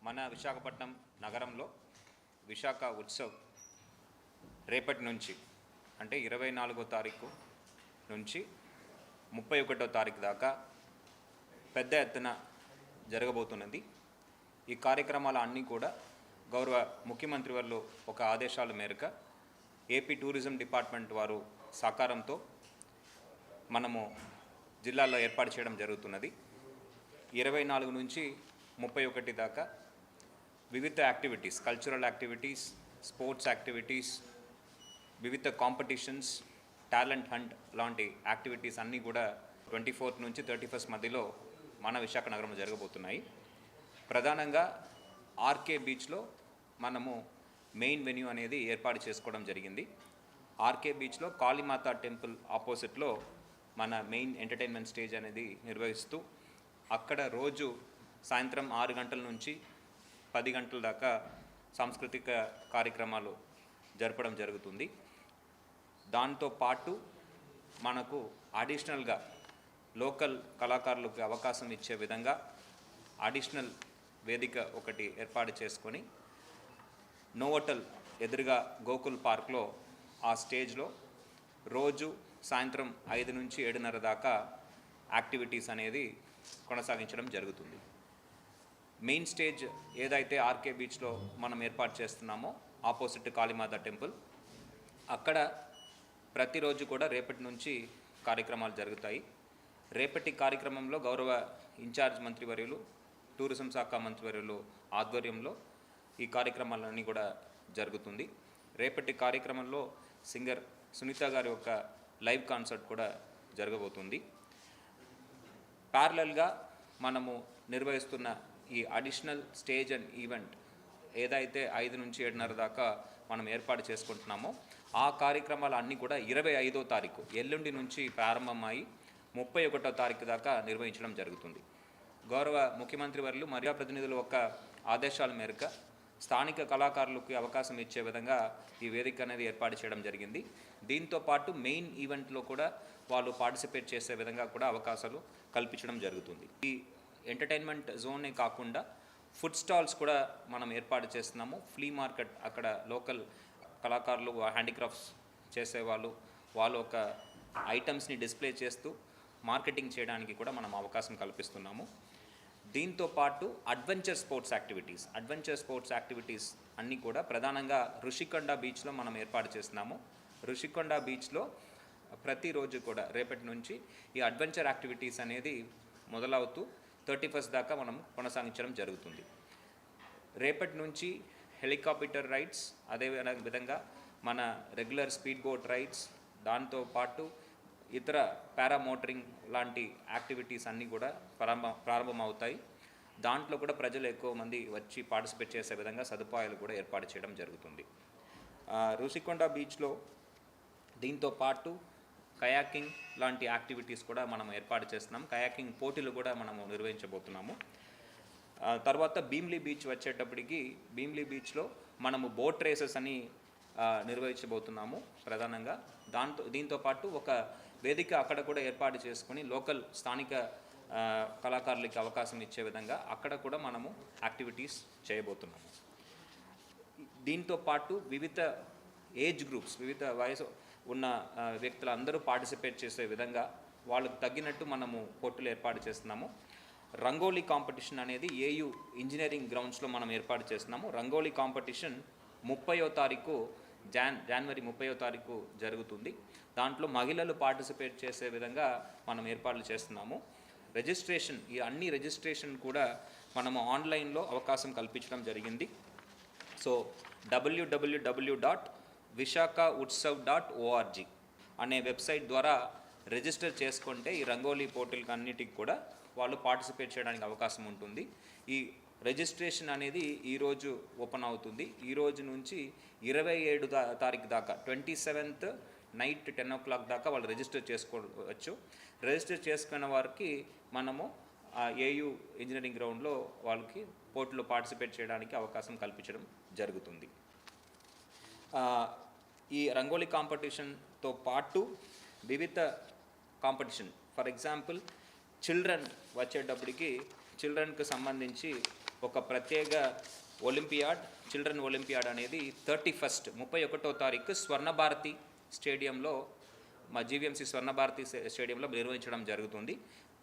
మన విశాఖపట్నం నగరంలో విశాఖ ఉత్సవ్ రేపటి నుంచి అంటే 24వ తారీఖు నుంచి 31వ తారీఖు దాకా పెద్ద ఎత్తున జరగబోతున్నది. ఈ కార్యక్రమాల అన్నీ కూడా గౌరవ ముఖ్యమంత్రి వారు ఒక ఆదేశాల మేరకు ఏపీ టూరిజం డిపార్ట్మెంట్ వారు సహకారంతో మనము జిల్లాలో ఏర్పాటు చేయడం జరుగుతున్నది. 24 నుంచి 31 దాకా వివిధ activities, cultural activities, sports activities, వివిధ కాంపిటీషన్స్, టాలెంట్ హంట్ లాంటి యాక్టివిటీస్ అన్నీ కూడా 24 నుంచి 31 మధ్యలో మన విశాఖ నగరంలో జరగబోతున్నాయి. ప్రధానంగా ఆర్కే బీచ్లో మనము మెయిన్ వెన్యూ అనేది ఏర్పాటు చేసుకోవడం జరిగింది. ఆర్కే బీచ్లో కాళీమాత టెంపుల్ ఆపోజిట్లో మన మెయిన్ ఎంటర్టైన్మెంట్ స్టేజ్ అనేది నిర్వహిస్తూ అక్కడ రోజు సాయంత్రం 6 గంటల నుంచి 10 గంటల దాకా సాంస్కృతిక కార్యక్రమాలు జరపడం జరుగుతుంది. దాంతో పాటు మనకు అడిషనల్గా లోకల్ కళాకారులకు అవకాశం ఇచ్చే విధంగా అడిషనల్ వేదిక ఒకటి ఏర్పాటు చేసుకొని నోవోటల్ ఎదురుగా గోకుల్ పార్క్లో ఆ స్టేజ్లో రోజు సాయంత్రం 5 నుంచి 7:30 దాకా యాక్టివిటీస్ అనేది కొనసాగించడం జరుగుతుంది. మెయిన్ స్టేజ్ ఏదైతే ఆర్కే బీచ్లో మనం ఏర్పాటు చేస్తున్నామో ఆపోజిట్ కాళీమాత టెంపుల్, అక్కడ ప్రతిరోజు కూడా రేపటి నుంచి కార్యక్రమాలు జరుగుతాయి. రేపటి కార్యక్రమంలో గౌరవ ఇన్ఛార్జ్ మంత్రివర్యులు, టూరిజం శాఖ మంత్రివర్యులు ఆధ్వర్యంలో ఈ కార్యక్రమాలన్నీ కూడా జరుగుతుంది. రేపటి కార్యక్రమంలో సింగర్ సునీత గారి యొక్క లైవ్ కాన్సర్ట్ కూడా జరగబోతుంది. ప్యారలల్గా మనము నిర్వహిస్తున్న ఈ అడిషనల్ స్టేజ్ అండ్ ఈవెంట్ ఏదైతే 5 నుంచి 7:30 దాకా మనం ఏర్పాటు చేసుకుంటున్నామో ఆ కార్యక్రమాలు అన్నీ కూడా 25వ తారీఖు ఎల్లుండి నుంచి ప్రారంభమై 31వ తారీఖు దాకా నిర్వహించడం జరుగుతుంది. గౌరవ ముఖ్యమంత్రి వర్యులు మరియు ప్రతినిధుల యొక్క ఆదేశాల మేరకు స్థానిక కళాకారులకు అవకాశం ఇచ్చే విధంగా ఈ వేదిక అనేది ఏర్పాటు చేయడం జరిగింది. దీంతో పాటు మెయిన్ ఈవెంట్లో కూడా వాళ్ళు పార్టిసిపేట్ చేసే విధంగా కూడా అవకాశాలు కల్పించడం జరుగుతుంది. ఈ ఎంటర్టైన్మెంట్ జోనే కాకుండా ఫుడ్ స్టాల్స్ కూడా మనం ఏర్పాటు చేస్తున్నాము. ఫ్లీ మార్కెట్, అక్కడ లోకల్ కళాకారులు, హ్యాండిక్రాఫ్ట్స్ చేసేవాళ్ళు వాళ్ళు ఒక ఐటమ్స్ని డిస్ప్లే చేస్తూ మార్కెటింగ్ చేయడానికి కూడా మనం అవకాశం కల్పిస్తున్నాము. దీంతో పాటు అడ్వెంచర్ స్పోర్ట్స్ యాక్టివిటీస్ అన్నీ కూడా ప్రధానంగా రుషికొండ బీచ్లో మనం ఏర్పాటు చేస్తున్నాము. రుషికొండ బీచ్లో ప్రతిరోజు కూడా రేపటి నుంచి ఈ అడ్వెంచర్ యాక్టివిటీస్ అనేది మొదలవుతూ 31 దాకా మనం కొనసాగించడం జరుగుతుంది. రేపటి నుంచి హెలికాప్టర్ రైడ్స్, అదే విధంగా మన రెగ్యులర్ స్పీడ్ బోట్ రైడ్స్, దాంతోపాటు ఇతర పారామోటరింగ్ లాంటి యాక్టివిటీస్ అన్నీ కూడా ప్రారంభమవుతాయి. దాంట్లో కూడా ప్రజలు ఎక్కువ మంది వచ్చి పార్టిసిపేట్ చేసే విధంగా సదుపాయాలు కూడా ఏర్పాటు చేయడం జరుగుతుంది. రుషికొండ బీచ్లో దీంతో పాటు కయాకింగ్ లాంటి యాక్టివిటీస్ కూడా మనం ఏర్పాటు చేస్తున్నాం. కయాకింగ్ పోటీలు కూడా మనము నిర్వహించబోతున్నాము. తర్వాత భీమ్లీ బీచ్ వచ్చేటప్పటికి భీమ్లీ బీచ్లో మనము బోట్ రేసెస్ అని నిర్వహించబోతున్నాము ప్రధానంగా. దీంతో పాటు ఒక వేదిక అక్కడ కూడా ఏర్పాటు చేసుకొని లోకల్ స్థానిక కళాకారులకి అవకాశం ఇచ్చే విధంగా అక్కడ కూడా మనము యాక్టివిటీస్ చేయబోతున్నాము. దీంతో పాటు వివిధ ఏజ్ గ్రూప్స్, వివిధ వయసు ఉన్న వ్యక్తులు అందరూ పార్టిసిపేట్ చేసే విధంగా వాళ్ళకు తగ్గినట్టు మనము పోటీలు ఏర్పాటు చేస్తున్నాము. రంగోలీ కాంపిటీషన్ అనేది ఏయూ ఇంజనీరింగ్ గ్రౌండ్స్లో మనం ఏర్పాటు చేస్తున్నాము. రంగోలీ కాంపిటీషన్ 30వ తారీఖు జనవరి 30వ తారీఖు జరుగుతుంది. దాంట్లో మహిళలు పార్టిసిపేట్ చేసే విధంగా మనం ఏర్పాట్లు చేస్తున్నాము. రిజిస్ట్రేషన్, ఈ అన్ని రిజిస్ట్రేషన్ కూడా మనము ఆన్లైన్లో అవకాశం కల్పించడం జరిగింది. సో www.vishakhautshav.org అనే వెబ్సైట్ ద్వారా రిజిస్టర్ చేసుకుంటే ఈ రంగోలీ పోటీలకు అన్నిటికి కూడా వాళ్ళు పార్టిసిపేట్ చేయడానికి అవకాశం ఉంటుంది. ఈ రిజిస్ట్రేషన్ అనేది ఈరోజు ఓపెన్ అవుతుంది. ఈరోజు నుంచి 27 తారీఖు దాకా 27th నైట్ 10 o'clock దాకా వాళ్ళు రిజిస్టర్ చేసుకోవచ్చు. రిజిస్టర్ చేసుకున్న వారికి మనము ఏయూ ఇంజనీరింగ్ గ్రౌండ్లో వాళ్ళకి పోటీలో పార్టిసిపేట్ చేయడానికి అవకాశం కల్పించడం జరుగుతుంది. ఈ రంగోలీ కాంపిటీషన్తో పాటు వివిధ కాంపిటీషన్, ఫర్ ఎగ్జాంపుల్ చిల్డ్రన్ వచ్చేటప్పటికి చిల్డ్రన్కి సంబంధించి ఒక ప్రత్యేక ఒలింపియాడ్, చిల్డ్రన్ ఒలింపియాడ్ అనేది 31వ తారీఖు స్వర్ణభారతి స్టేడియంలో, మా జీవీఎంసీ స్వర్ణభారతి స్టేడియంలో నిర్వహించడం జరుగుతుంది.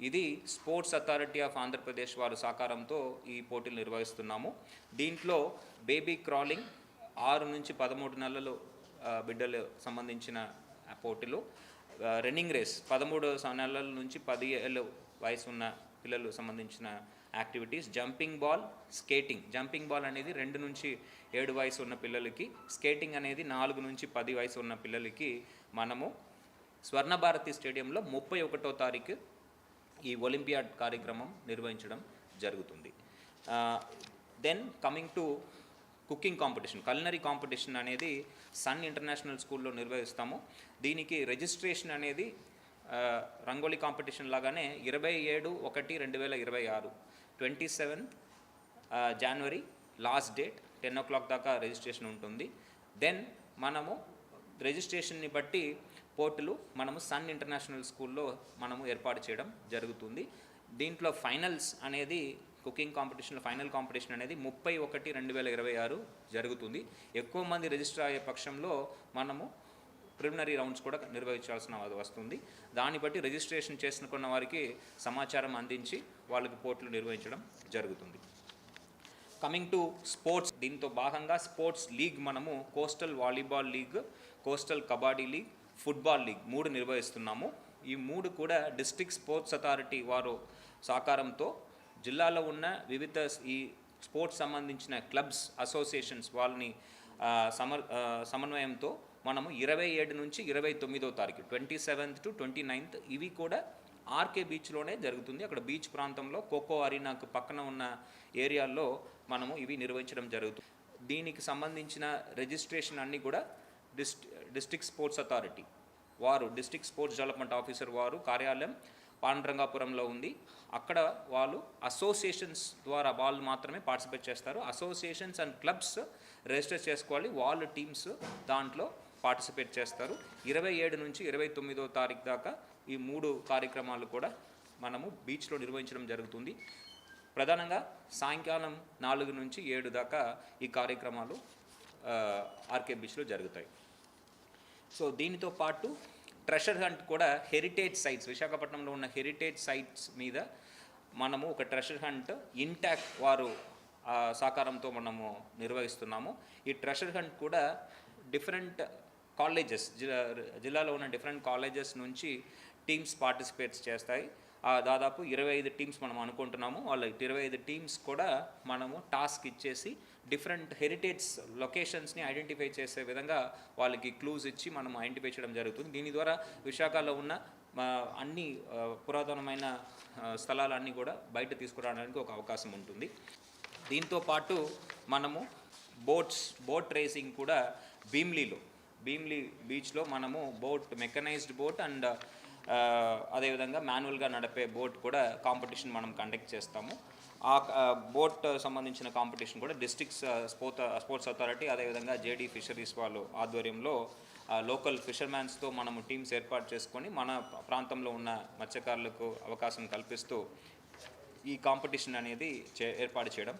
ఇది స్పోర్ట్స్ అథారిటీ ఆఫ్ ఆంధ్రప్రదేశ్ వారు సహకారంతో ఈ పోటీలు నిర్వహిస్తున్నాము. దీంట్లో బేబీ క్రాలింగ్ 6 నుంచి 13 నెలలు బిడ్డలు సంబంధించిన పోటీలు, రన్నింగ్ రేస్ 13 నెలల నుంచి 10 ఏళ్ళ వయసు ఉన్న పిల్లలు సంబంధించిన activities, jumping ball, skating. Jumping ball అనేది 2 నుంచి 7 వయసు ఉన్న పిల్లలకి, స్కేటింగ్ అనేది 4 నుంచి 10 వయసు ఉన్న పిల్లలకి మనము స్వర్ణభారతి స్టేడియంలో 31వ తారీఖు ఈ ఒలింపియాడ్ కార్యక్రమం నిర్వహించడం జరుగుతుంది. Then coming to cooking competition, culinary competition అనేది సన్ ఇంటర్నేషనల్ స్కూల్లో నిర్వహిస్తాము. దీనికి రిజిస్ట్రేషన్ అనేది రంగోలీ కాంపిటీషన్ లాగానే 27/1/2026 27 జనవరి లాస్ట్ డేట్, 10 o'clock దాకా రిజిస్ట్రేషన్ ఉంటుంది. దెన్ మనము రిజిస్ట్రేషన్ని బట్టి పోర్టులు మనము సన్ ఇంటర్నేషనల్ స్కూల్లో మనము ఏర్పాటు చేయడం జరుగుతుంది. దీంట్లో ఫైనల్స్ అనేది కుకింగ్ కాంపిటీషన్లో ఫైనల్ కాంపిటీషన్ అనేది 30/1/2026 జరుగుతుంది. ఎక్కువ మంది రిజిస్టర్ అయ్యే పక్షంలో మనము ప్రిలిమినరీ రౌండ్స్ కూడా నిర్వహించాల్సిన వస్తుంది. దాన్ని బట్టి రిజిస్ట్రేషన్ చేసుకున్న వారికి సమాచారం అందించి వాళ్ళకి పోర్టులు నిర్వహించడం జరుగుతుంది. కమింగ్ టు స్పోర్ట్స్, దీంతో భాగంగా స్పోర్ట్స్ లీగ్ మనము coastal volleyball league, coastal kabaddi league, football league 3 నిర్వహిస్తున్నాము. ఈ 3 కూడా డిస్ట్రిక్ట్ స్పోర్ట్స్ అథారిటీ వారు సహకారంతో జిల్లాలో ఉన్న వివిధ ఈ స్పోర్ట్స్ సంబంధించిన క్లబ్స్, అసోసియేషన్స్ వాళ్ళని సమన్వయంతో మనము 27 నుంచి 29వ తారీఖు 27th to 29th ఇవి కూడా ఆర్కే బీచ్లోనే జరుగుతుంది. అక్కడ బీచ్ ప్రాంతంలో కోకో అరీనాకు పక్కన ఉన్న ఏరియాల్లో మనము ఇవి నిర్వహించడం జరుగుతుంది. దీనికి సంబంధించిన రిజిస్ట్రేషన్ అన్నీ కూడా డిస్ట్రిక్ట్ స్పోర్ట్స్ అథారిటీ వారు, డిస్ట్రిక్ట్ స్పోర్ట్స్ డెవలప్మెంట్ ఆఫీసర్ వారు కార్యాలయం పాండ్రంగాపురంలో ఉంది. అక్కడ వాళ్ళు అసోసియేషన్స్ ద్వారా వాళ్ళు మాత్రమే పార్టిసిపేట్ చేస్తారు. అసోసియేషన్స్ అండ్ క్లబ్స్ రిజిస్టర్ చేసుకోవాలి, వాళ్ళ టీమ్స్ దాంట్లో పార్టిసిపేట్ చేస్తారు. 27 నుంచి 29వ తారీఖు దాకా ఈ 3 కార్యక్రమాలు కూడా మనము బీచ్లో నిర్వహించడం జరుగుతుంది. ప్రధానంగా సాయంకాలం 4 నుంచి 7 దాకా ఈ కార్యక్రమాలు ఆర్కే బీచ్లో జరుగుతాయి. సో దీనితో పాటు ట్రెషర్ హంట్ కూడా హెరిటేజ్ సైట్స్, విశాఖపట్నంలో ఉన్న హెరిటేజ్ సైట్స్ మీద మనము ఒక ట్రెషర్ హంట్ ఇంటాక్ వారు సహకారంతో మనము నిర్వహిస్తున్నాము. ఈ ట్రెషర్ హంట్ కూడా డిఫరెంట్ కాలేజెస్, జిల్లాలో ఉన్న డిఫరెంట్ కాలేజెస్ నుంచి టీమ్స్ పార్టిసిపేట్స్ చేస్తాయి. దాదాపు 25 టీమ్స్ మనం అనుకుంటున్నాము. వాళ్ళ 25 టీమ్స్ కూడా మనము టాస్క్ ఇచ్చేసి డిఫరెంట్ హెరిటేజ్ లొకేషన్స్ని ఐడెంటిఫై చేసే విధంగా వాళ్ళకి క్లూస్ ఇచ్చి మనం ఐడెంటిఫై చేయడం జరుగుతుంది. దీని ద్వారా విశాఖలో ఉన్న అన్ని పురాతనమైన స్థలాలన్నీ కూడా బయట తీసుకురావడానికి ఒక అవకాశం ఉంటుంది. దీంతో పాటు మనము బోట్ రేసింగ్ కూడా భీమ్లీ బీచ్లో మనము మెకనైజ్డ్ బోట్ అండ్ అదేవిధంగా మాన్యువల్గా నడిపే బోట్ కూడా కాంపిటీషన్ మనం కండక్ట్ చేస్తాము. ఆ బోట్ సంబంధించిన కాంపిటీషన్ కూడా డిస్ట్రిక్ట్ స్పోర్ట్స్ అథారిటీ అదేవిధంగా జేడీ ఫిషరీస్ వాళ్ళు ఆధ్వర్యంలో లోకల్ ఫిషర్మ్యాన్స్తో మనము టీమ్స్ ఏర్పాటు చేసుకొని మన ప్రాంతంలో ఉన్న మత్స్యకారులకు అవకాశం కల్పిస్తూ ఈ కాంపిటీషన్ అనేది ఏర్పాటు చేయడం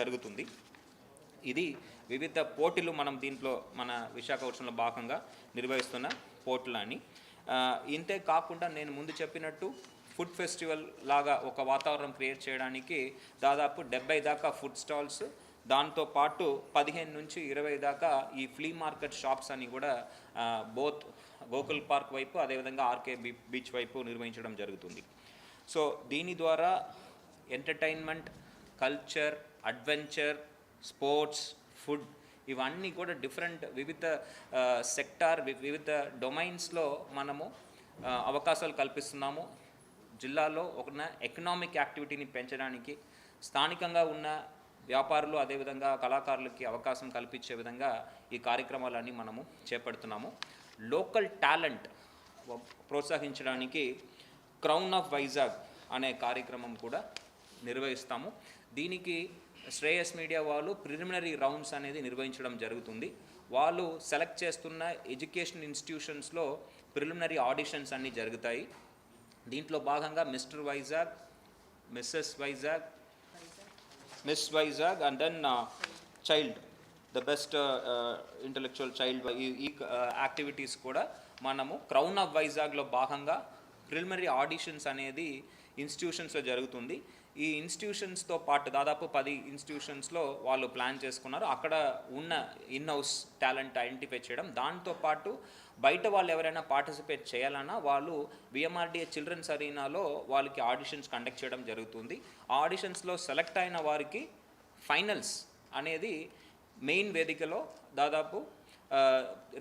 జరుగుతుంది. ఇది వివిధ పోటీలు మనం దీంట్లో మన విశాఖ ఉత్సవంలో భాగంగా నిర్వహిస్తున్న పోటీలని. ఇంతే కాకుండా నేను ముందు చెప్పినట్టు ఫుడ్ ఫెస్టివల్ లాగా ఒక వాతావరణం క్రియేట్ చేయడానికి దాదాపు 70 దాకా ఫుడ్ స్టాల్స్, దాంతోపాటు 15 నుంచి 20 దాకా ఈ ఫ్లీ మార్కెట్ షాప్స్ అని కూడా బోత్ గోకుల్ పార్క్ వైపు అదేవిధంగా ఆర్కే బీచ్ వైపు నిర్వహించడం జరుగుతుంది. సో దీని ద్వారా entertainment, culture, adventure, sports, food ఇవన్నీ కూడా వివిధ సెక్టార్, వివిధ డొమైన్స్లో మనము అవకాశాలు కల్పిస్తున్నాము. జిల్లాలో ఉన్న ఎకనామిక్ యాక్టివిటీని పెంచడానికి, స్థానికంగా ఉన్న వ్యాపారులు అదేవిధంగా కళాకారులకి అవకాశం కల్పించే విధంగా ఈ కార్యక్రమాలన్నీ మనము చేపడుతున్నాము. లోకల్ టాలెంట్ ప్రోత్సహించడానికి క్రౌన్ ఆఫ్ వైజాగ్ అనే కార్యక్రమం కూడా నిర్వహిస్తాము. దీనికి శ్రేయస్ మీడియా వాళ్ళు ప్రిలిమినరీ రౌండ్స్ అనేది నిర్వహించడం జరుగుతుంది. వాళ్ళు సెలెక్ట్ చేస్తున్న education Mrs. Vizag, Miss Vizag, and then child, the best intellectual child. ఈ యాక్టివిటీస్ కూడా మనము క్రౌన్ ఆఫ్ వైజాగ్లో భాగంగా ప్రిలిమినరీ ఆడిషన్స్ అనేది ఇన్స్టిట్యూషన్స్లో జరుగుతుంది. ఈ ఇన్స్టిట్యూషన్స్తో పాటు దాదాపు 10 ఇన్స్టిట్యూషన్స్లో వాళ్ళు ప్లాన్ చేసుకున్నారు. అక్కడ ఉన్న ఇన్ హౌస్ టాలెంట్ ఐడెంటిఫై చేయడం, దాంతోపాటు బయట వాళ్ళు ఎవరైనా పార్టిసిపేట్ చేయాలన్నా వాళ్ళు విఎంఆర్డిఏ చిల్డ్రన్స్ అరీనాలో వాళ్ళకి ఆడిషన్స్ కండక్ట్ చేయడం జరుగుతుంది. ఆ ఆడిషన్స్లో సెలెక్ట్ అయిన వారికి ఫైనల్స్ అనేది మెయిన్ వేదికలో దాదాపు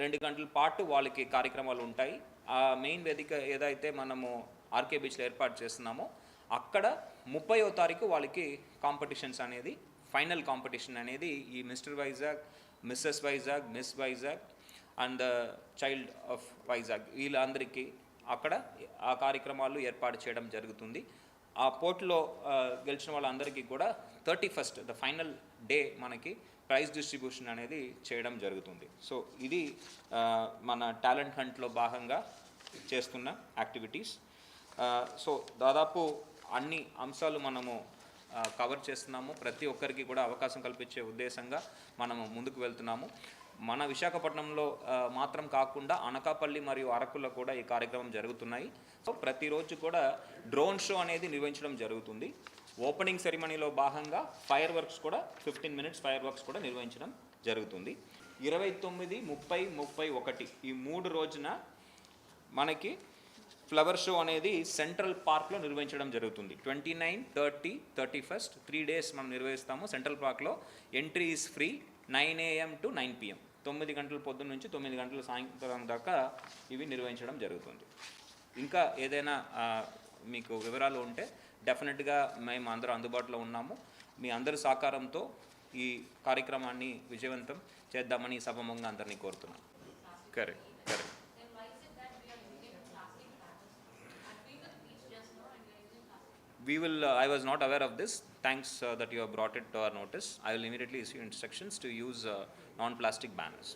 2 గంటల పాటు వాళ్ళకి కార్యక్రమాలు ఉంటాయి. ఆ మెయిన్ వేదిక ఏదైతే మనము ఆర్కే బీచ్లో ఏర్పాటు చేస్తున్నామో అక్కడ 30వ తారీఖు వాళ్ళకి కాంపిటీషన్స్ అనేది, ఫైనల్ కాంపిటీషన్ అనేది ఈ mister Vizag, missus Vizag, miss Vizag and child of Vizag వీళ్ళందరికీ అక్కడ ఆ కార్యక్రమాలు ఏర్పాటు చేయడం జరుగుతుంది. ఆ పోటీలో గెలిచిన వాళ్ళందరికీ కూడా 31st ద ఫైనల్ డే మనకి ప్రైజ్ డిస్ట్రిబ్యూషన్ అనేది చేయడం జరుగుతుంది. సో ఇది మన టాలెంట్ హంట్లో భాగంగా చేస్తున్న యాక్టివిటీస్. సో దాదాపు అన్ని అంశాలు మనము కవర్ చేస్తున్నాము. ప్రతి ఒక్కరికి కూడా అవకాశం కల్పించే ఉద్దేశంగా మనము ముందుకు వెళ్తున్నాము. మన విశాఖపట్నంలో మాత్రం కాకుండా అనకాపల్లి మరియు అరకులో కూడా ఈ కార్యక్రమం జరుగుతున్నాయి. సో ప్రతిరోజు కూడా డ్రోన్ షో అనేది నిర్వహించడం జరుగుతుంది. ఓపెనింగ్ సెరిమనీలో భాగంగా ఫైర్ వర్క్స్ కూడా 15 minutes ఫైర్ వర్క్స్ కూడా నిర్వహించడం జరుగుతుంది. 29, 30, 31 ఈ 3 రోజున మనకి ఫ్లవర్ షో అనేది సెంట్రల్ పార్క్లో నిర్వహించడం జరుగుతుంది. 29, 30, 31 3 days మనం నిర్వహిస్తాము. సెంట్రల్ పార్క్లో entry is free. 9 AM to 9 PM 9 గంటల పొద్దున్న నుంచి 9 గంటల సాయంత్రం దాకా ఇవి నిర్వహించడం జరుగుతుంది. ఇంకా ఏదైనా మీకు వివరాలు ఉంటే డెఫినెట్గా మేము అందరూ అందుబాటులో ఉన్నాము. మీ అందరి సహకారంతో ఈ కార్యక్రమాన్ని విజయవంతం చేద్దామని సభమంగా అందరినీ కోరుతున్నాను. Correct. We will, I was not aware of this. Thanks that you have brought it to our notice. I will immediately issue instructions to use non-plastic banners.